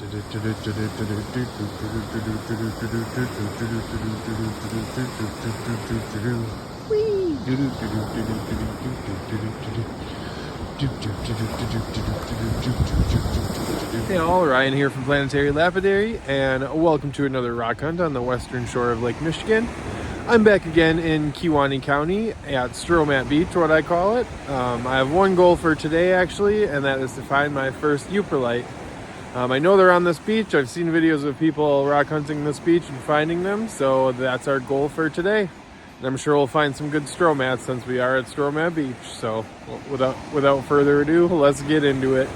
Hey all, Ryan here from Planetary Lapidary, and welcome to another rock hunt on the western shore of Lake Michigan. I'm back again in Kewaunee County at Stromat Beach, what I call it. I have one goal for today actually, and that is to find my first Uperlite. I know they're on this beach. I've seen videos of people rock hunting this beach and finding them, so that's our goal for today. And I'm sure we'll find some good stromats since we are at Stromat Beach. So without further ado, let's get into it.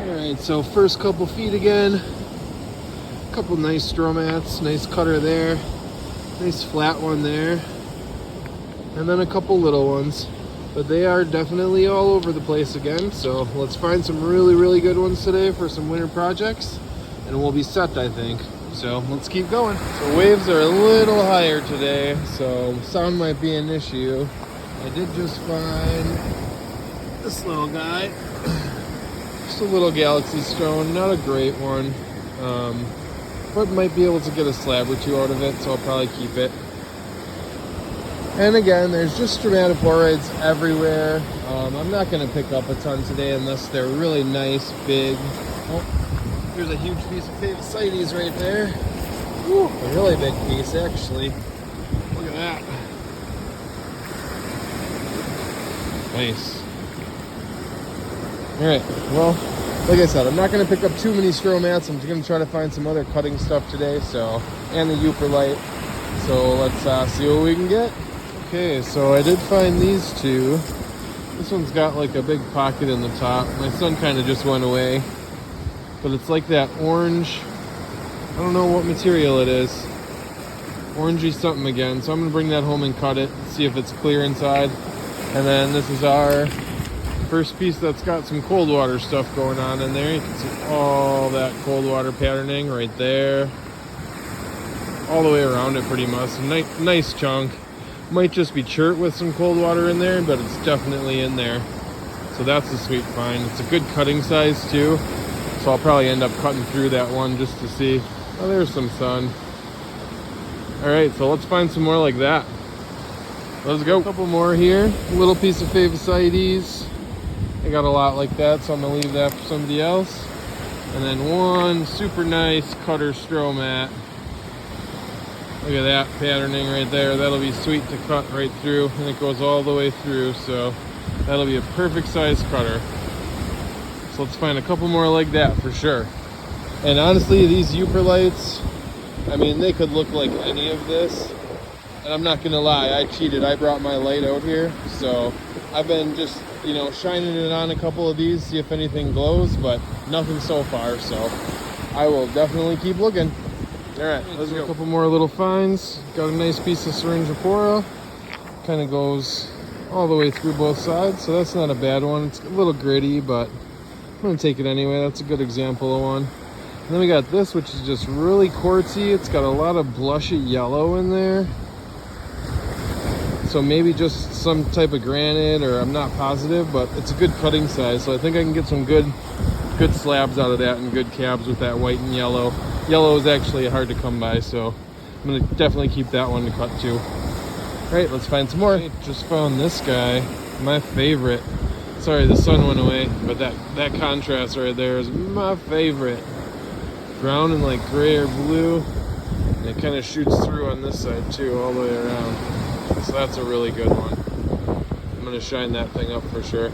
Alright, so first couple feet again. A couple nice stromats, nice cutter there. Nice flat one there. And then a couple little ones. But they are definitely all over the place again. So let's find some really good ones today for some winter projects. And we'll be set, I think. So let's keep going. So waves are a little higher today, so sound might be an issue. I did just find this little guy. Just a little galaxy stone, not a great one. But might be able to get a slab or two out of it, so I'll probably keep it. And again, there's just stromatoporids everywhere. I'm not gonna pick up a ton today unless they're really nice, big. Oh, here's a huge piece of Favicites right there. Woo, a really big piece, actually. Look at that. Nice. All right, well, like I said, I'm not going to pick up too many stromats. I'm going to try to find some other cutting stuff today, and the Uperlite. So let's see what we can get. Okay, so I did find these two. This one's got like a big pocket in the top. My son kind of just went away. But it's like that orange, I don't know what material it is. Orangey something again. So I'm going to bring that home and cut it, see if it's clear inside. And then this is our first piece that's got some cold water stuff going on in there. You can see all that cold water patterning right there. All the way around it pretty much. Nice chunk. Might just be chert with some cold water in there, but it's definitely in there. So that's a sweet find. It's a good cutting size too. So I'll probably end up cutting through that one just to see. Oh, there's some sun. All right, so let's find some more like that. Let's go. A couple more here. A little piece of Favicites. I got a lot like that, so I'm gonna leave that for somebody else. And then one super nice cutter stromat. Look at that patterning right there. That'll be sweet to cut right through, and it goes all the way through, so that'll be a perfect size cutter. So let's find a couple more like that for sure. And honestly, these Uperlites, I mean, they could look like any of this. And I'm not gonna lie, I cheated. I brought my light out here, so I've been just, shining it on a couple of these, see if anything glows, but nothing so far, so I will definitely keep looking. All right, let's go. A couple more little finds. Got a nice piece of Syringopora. Kind of goes all the way through both sides, so that's not a bad one. It's a little gritty, but I'm gonna take it anyway. That's a good example of one. And then we got this, which is just really quartzy. It's got a lot of blushy yellow in there. So maybe just some type of granite, or I'm not positive, but it's a good cutting size. So I think I can get some good slabs out of that and good cabs with that white and yellow. Yellow is actually hard to come by, so I'm gonna definitely keep that one to cut too. All right, let's find some more. Just found this guy, my favorite. Sorry, the sun went away, but that contrast right there is my favorite. Brown and like gray or blue, and it kind of shoots through on this side too, all the way around. So that's a really good one. I'm gonna shine that thing up for sure.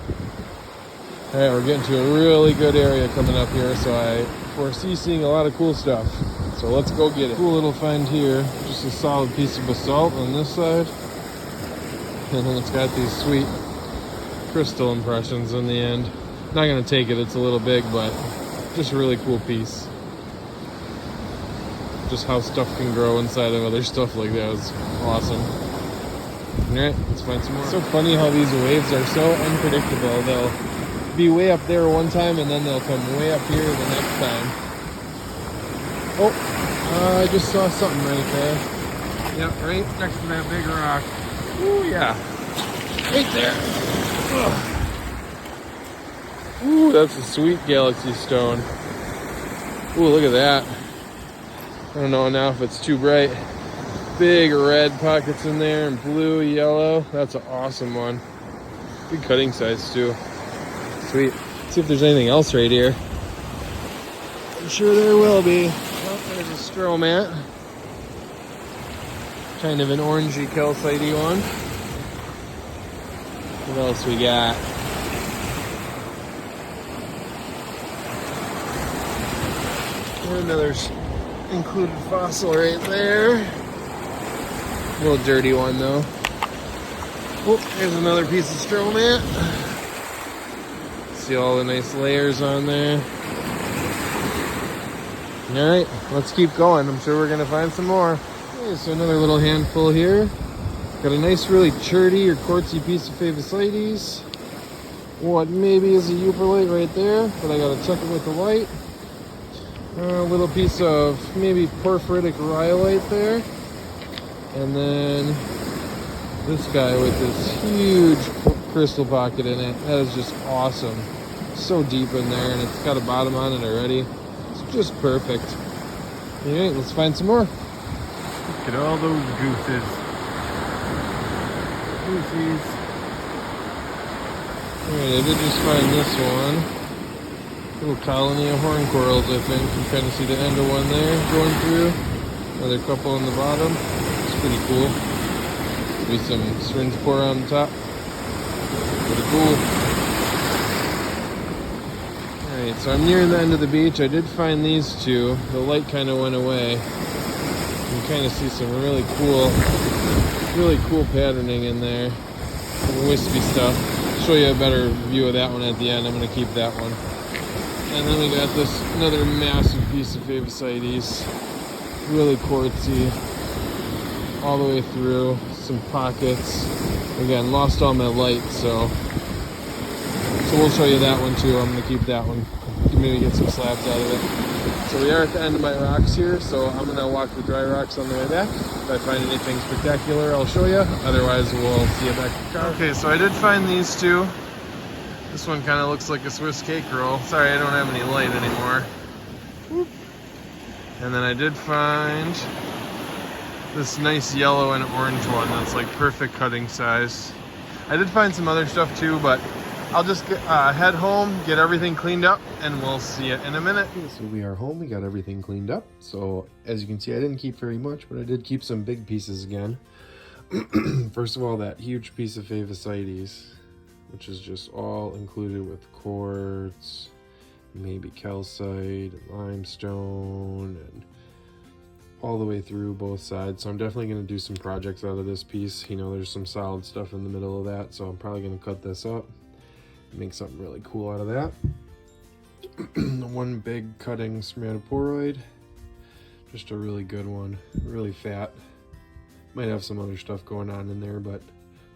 All right, we're getting to a really good area coming up here, so I foresee seeing a lot of cool stuff. So let's go get it. Cool little find here, just a solid piece of basalt on this side. And then it's got these sweet crystal impressions in the end. Not gonna take it, it's a little big, but just a really cool piece. Just how stuff can grow inside of other stuff like that is awesome. All right, let's find some more. It's so funny how these waves are so unpredictable. They'll be way up there one time and then they'll come way up here the next time. Oh, I just saw something right there. Yep, right next to that big rock. Ooh, yeah. Right there. Ooh, that's a sweet galaxy stone. Ooh, look at that. I don't know now if it's too bright. Big red pockets in there and blue, yellow. That's an awesome one. Good cutting size too. Sweet. Let's see if there's anything else right here. I'm sure there will be. Oh, there's a Stromat. Kind of an orangey calcite-y one. What else we got? And another included fossil right there. A little dirty one though. Oh, there's another piece of Stromat. See all the nice layers on there. Alright, let's keep going. I'm sure we're going to find some more. Okay, so another little handful here. Got a nice, really churty or quartzy piece of Favicites. What maybe is a Euperlite right there, but I got to check it with the light. A little piece of maybe porphyritic rhyolite there. And then this guy with this huge crystal pocket in it. That is just awesome. So deep in there, and it's got a bottom on it already. It's just perfect. Alright, let's find some more. Look at all those gooses. Goosies. Alright, I did just find this one. Little colony of horn corals, I think. You can kind of see the end of one there going through. Another couple on the bottom. It's pretty cool. Maybe some syringe pour on the top. Pretty cool. Alright, so I'm nearing the end of the beach. I did find these two. The light kind of went away. You can kind of see some really cool patterning in there. Some wispy stuff. I'll show you a better view of that one at the end. I'm going to keep that one. And then we got this another massive piece of Favicites. Really quartzy. All the way through. Some pockets. Again, lost all my light, so we'll show you that one too. I'm going to keep that one. Maybe get some slabs out of it. So we are at the end of my rocks here, so I'm going to walk the dry rocks on the way back. If I find anything spectacular, I'll show you. Otherwise, we'll see you back in the car. Okay, so I did find these two. This one kind of looks like a Swiss cake roll. Sorry, I don't have any light anymore. Whoop. And then I did find this nice yellow and orange one that's like perfect cutting size. I did find some other stuff too, but I'll just head home, get everything cleaned up, and we'll see you in a minute. Okay, so we are home. We got everything cleaned up. So as you can see, I didn't keep very much, but I did keep some big pieces again. First of all, that huge piece of Favicites, which is just all included with quartz, maybe calcite, and limestone, and all the way through both sides. So I'm definitely going to do some projects out of this piece. You know, there's some solid stuff in the middle of that, so I'm probably going to cut this up, make something really cool out of that. One big cutting stromatoporoid, just a really good one, really fat. Might have some other stuff going on in there, but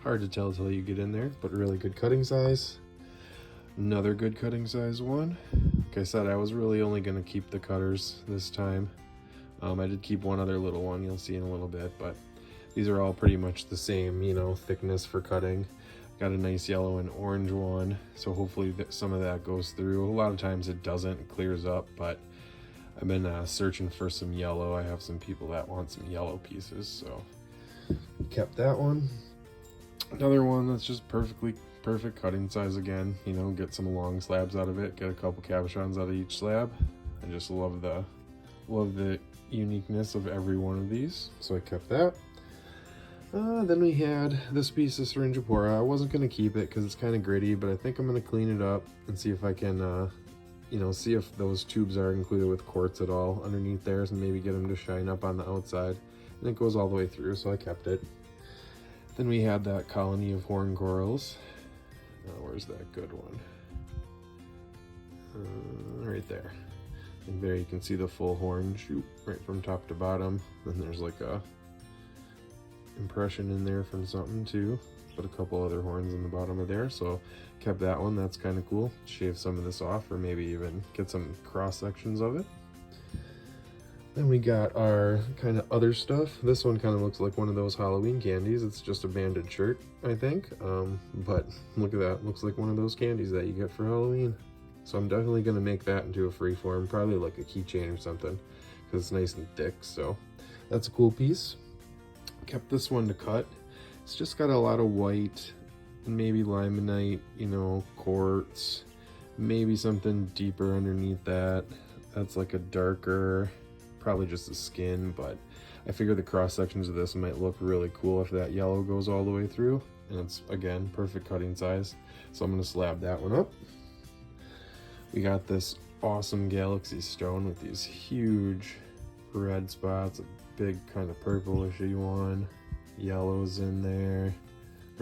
hard to tell until you get in there, but really good cutting size. Another good cutting size one. Like I said, I was really only going to keep the cutters this time. I did keep one other little one, you'll see in a little bit, but these are all pretty much the same, you know, thickness for cutting. Got a nice yellow and orange one, so hopefully some of that goes through. A lot of times it doesn't, it clears up, but I've been searching for some yellow. I have some people that want some yellow pieces, so kept that one. Another one that's just perfect cutting size again, you know, get some long slabs out of it, get a couple cabochons out of each slab. I just love the uniqueness of every one of these, so I kept that. Then we had this piece of syringopora. I wasn't going to keep it because it's kind of gritty, but I think I'm going to clean it up and see if I can, you know, see if those tubes are included with quartz at all underneath theirs, and maybe get them to shine up on the outside. And it goes all the way through, so I kept it. Then we had that colony of horn corals. Where's that good one? Right there. And there you can see the full horn shoot right from top to bottom. Then there's like a impression in there from something too. Put a couple other horns in the bottom of there, so kept that one. That's kind of cool. Shave some of this off, or maybe even get some cross sections of it. Then we got our kind of other stuff. This one kind of looks like one of those Halloween candies. It's just a banded shirt, I think. But look at that. Looks like one of those candies that you get for Halloween. So I'm definitely going to make that into a free form, probably like a keychain or something, because it's nice and thick. So that's a cool piece. Kept this one to cut. It's just got a lot of white, maybe limonite, you know, quartz, maybe something deeper underneath that. That's like a darker, probably just the skin, but I figure the cross sections of this might look really cool if that yellow goes all the way through. And it's, again, perfect cutting size. So I'm gonna slab that one up. We got this awesome galaxy stone with these huge red spots, a big kind of purplishy one, yellows in there.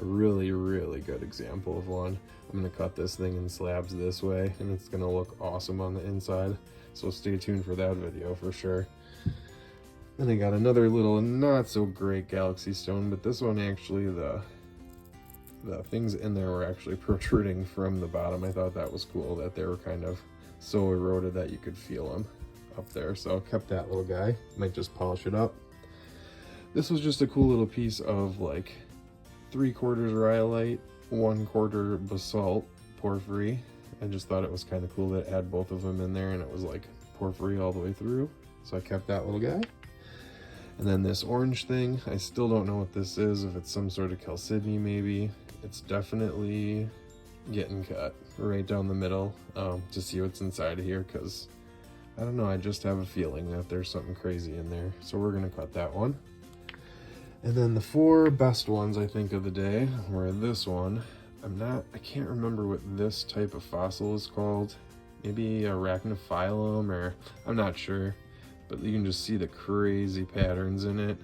A really, really good example of one. I'm gonna cut this thing in slabs this way, and it's gonna look awesome on the inside. So stay tuned for that video for sure. Then I got another little not so great galaxy stone, but this one actually, the things in there were actually protruding from the bottom. I thought that was cool that they were kind of so eroded that you could feel them up there. So I kept that little guy. Might just polish it up. This was just a cool little piece of like 3/4 rhyolite, 1/4 basalt porphyry. I just thought it was kind of cool to add both of them in there, and it was like porphyry all the way through. So I kept that little guy. And then this orange thing, I still don't know what this is, if it's some sort of chalcedony maybe. It's definitely getting cut right down the middle to see what's inside of here, because I don't know, I just have a feeling that there's something crazy in there. So we're gonna cut that one. And then the 4 best ones I think of the day were this one. I can't remember what this type of fossil is called. Maybe arachnophyllum, or I'm not sure. But you can just see the crazy patterns in it.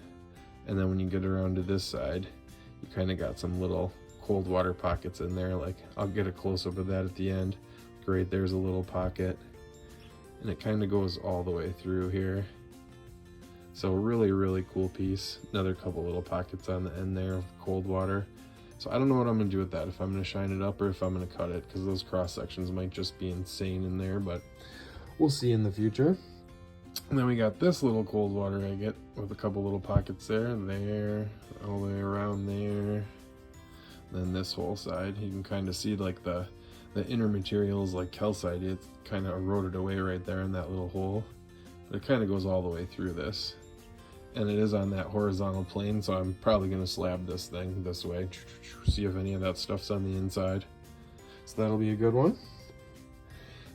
And then when you get around to this side, you kind of got some little cold water pockets in there. Like, I'll get a close-up of that at the end. Great, there's a little pocket. And it kind of goes all the way through here. So really, really cool piece. Another couple little pockets on the end there of cold water. So I don't know what I'm gonna do with that, if I'm gonna shine it up or if I'm gonna cut it, because those cross sections might just be insane in there, but we'll see in the future. And then we got this little cold water agate with a couple little pockets there, all the way around there. Then this whole side, you can kind of see like the inner material is like calcite. It's kind of eroded away right there in that little hole. But it kind of goes all the way through this. And it is on that horizontal plane, so I'm probably going to slab this thing this way. See if any of that stuff's on the inside. So that'll be a good one.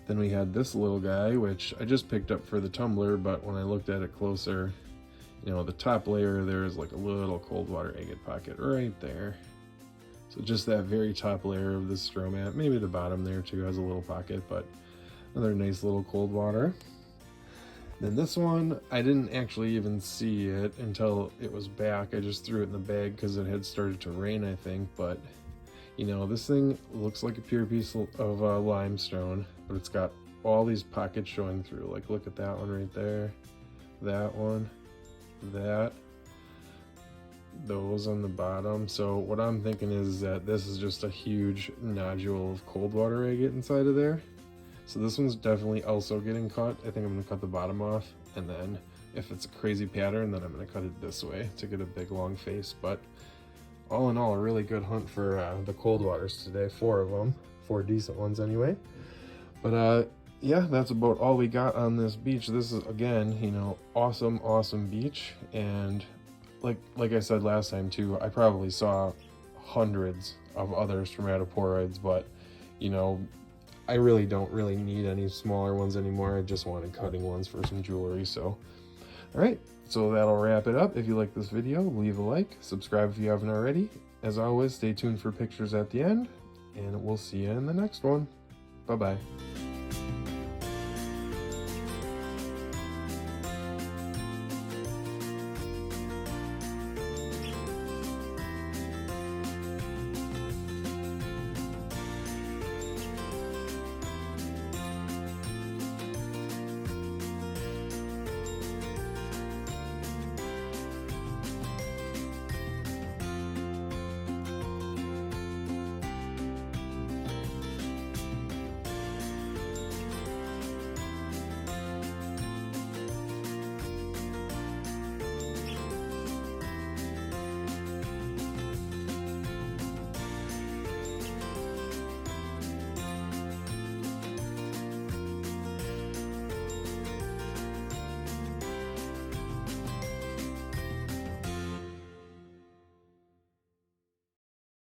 Then we had this little guy, which I just picked up for the tumbler, but when I looked at it closer, you know, the top layer there is like a little cold water agate pocket right there. So just that very top layer of the Stromat, maybe the bottom there too has a little pocket, but another nice little cold water. Then this one, I didn't actually even see it until it was back. I just threw it in the bag because it had started to rain, I think. But, you know, this thing looks like a pure piece of limestone, but it's got all these pockets showing through. Like, look at that one right there, that one, that, those on the bottom. So what I'm thinking is that this is just a huge nodule of cold water agate inside of there. So this one's definitely also getting cut. I think I'm gonna cut the bottom off, and then if it's a crazy pattern, then I'm gonna cut it this way to get a big long face. But all in all, a really good hunt for the cold waters today. 4 of them, 4 decent ones anyway. But yeah, that's about all we got on this beach. This is, again, you know, awesome beach. And like I said last time too, I probably saw hundreds of other stromatoporoids, but you know, I really don't need any smaller ones anymore. I just wanted cutting ones for some jewelry. So, all right, so that'll wrap it up. If you like this video, leave a like, subscribe if you haven't already. As always, stay tuned for pictures at the end, and we'll see you in the next one. Bye-bye.